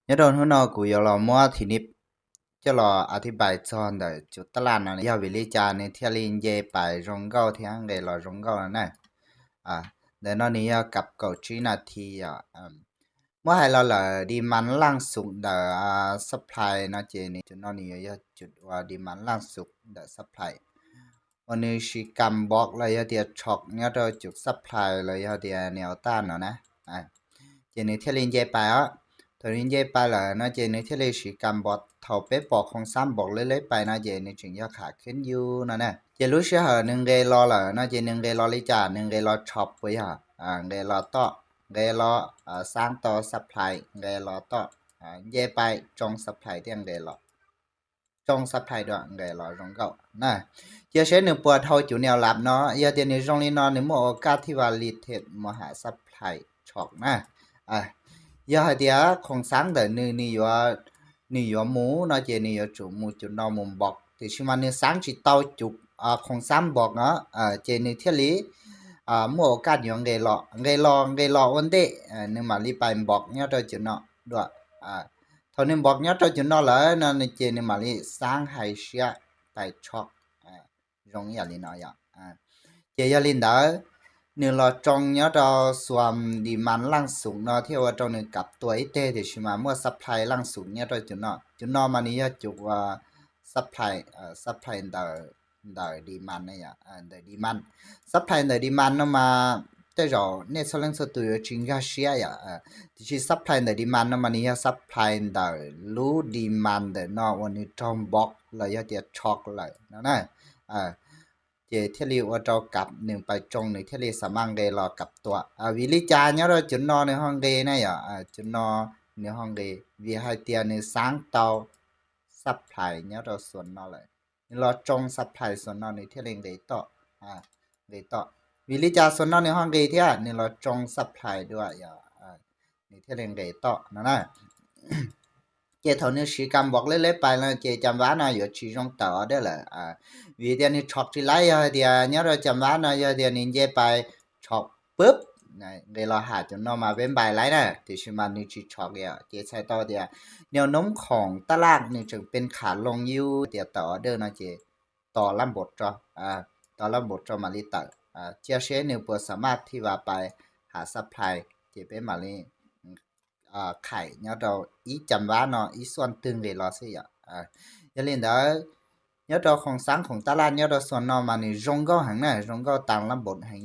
nhớ đâu hôm nào cũng giờ là mua thì nếp cho là ở thì bài cho để chút tất là nó giờ vì lý cha này theo liên dây bài rong gạo thì hàng đây là rong gạo này để nó này cặp cầu trí là thì mua hay là đi mắn lang sụng để supply nó chỉ này cho nó này chút đi mắn lang sụng để supply วันนี้สิกำบอกเลยเดียวช็อกเนี่ยเราจุดซัพพลายเลยเดียวแนวต้านเนาะนะเจนี่เทลินเจไปเทลินเจไปแล้วนะเจนี่เทลิสิกำบอกเท่าเป๊ะบอกของซ้ำบอกเรื่อยๆไปนะเจนี่จึงจะขาขึ้นอยู่นะเจรู้เสียหนึ่งเกลอแล้วนะเจหนึ่งเกลอลิจ่าหนึ่งเกลอช็อปไว้เกลอต่อเกลอสร้างต่อซัพพลายเกลอต่อเจไปจงซัพพลายเที่ยงเกลอtrong sắp thay đoạn để lo rong gạo nè chia sẻ nửa bữa thôi chủ nèo làm nó giờ tiền này trong nó nếu mà cá thì vào lịt thiệt mà hạ sắp thay chọc nè giờ thì không sáng đợi nửa mũ nó chỉ nửa chủ một chủ nó mồm bọc thì khi mà nửa sáng chỉ tao chụp không sáng bọc nó chỉ nửa thiết lý mua cá nhọn gây lọ vấn đề nhưng mà li bài bọc nhớ cho chủ nó được thôi nên bọc nhớ cho chúng nó là nó trên nên mà đi sáng hay xia tại chọc giống như là nó vậy chỉ là linh đó nếu là trong nhớ cho xuồng đi mắn lăng sủng nó theo trong này cặp tuổi tê thì mà mua supply lăng sủng nhớ cho chúng nó mà đi chụp supply đời đi mắn này đời đi mắn supply đời đi mắn nó màแต่เราเนี่ยส่วนตัวจริงก็เสียที่ supply ใน demand นะมันนี่ supply ได้รู้ demand ได้เนาะวันนี้จอมบอกเลยเดี๋ยวช็อกเลยนะเจเทลีว่าเรากลับนึงไปจงในเทลีสมังเดรอกับตัววิลิจาเนี่ยเราจุนนอในห้องเดนะจุนนอในห้องเดวิให้เตียในสังเตา supply เนี่ยเราส่วนนอเลยเราจง supply ส่วนนอในเทลีเดต่อเดต่อวิลิจาส่วนนอกในห้องเกเทียนี่เราจงซัพพลายด้วยนี่เที่ยงเดต่อนะเจเท่านี้สิกรรมบอกเล็กๆไปแล้วเจจำว่านะอยู่ชีจงต่อได้แหละวิเดียนี่ช็อกที่ไล่เดียเนี่ยเราจำว่านะเดียนี่เจไปช็อกปึ๊บเดี๋ยวเราหาจนนอมาเป็นใบไล่นะที่ชิมันนี่ชีช็อกเจใช้ต่อเดียแนวโน้มของตลาดนี่จึงเป็นขาลงอยู่เดียต่อเด้อนะเจต่อลำบทจ้ะต่อลำบทจ้ะมาลิตาเจียเชนเปิดสามารถที่ว่าไปหาซัพพลายที่เป็นมาลีไข่เนี่ยเราอีจำว่าเนาะอีส่วนตึงเลยรอสิอย่าลืมเด้อเนี่ยเราของสังของตลาดเนี่ยเราส่วนเนาะมานี่รงก็หังนะรงก็ตามลำบทหัง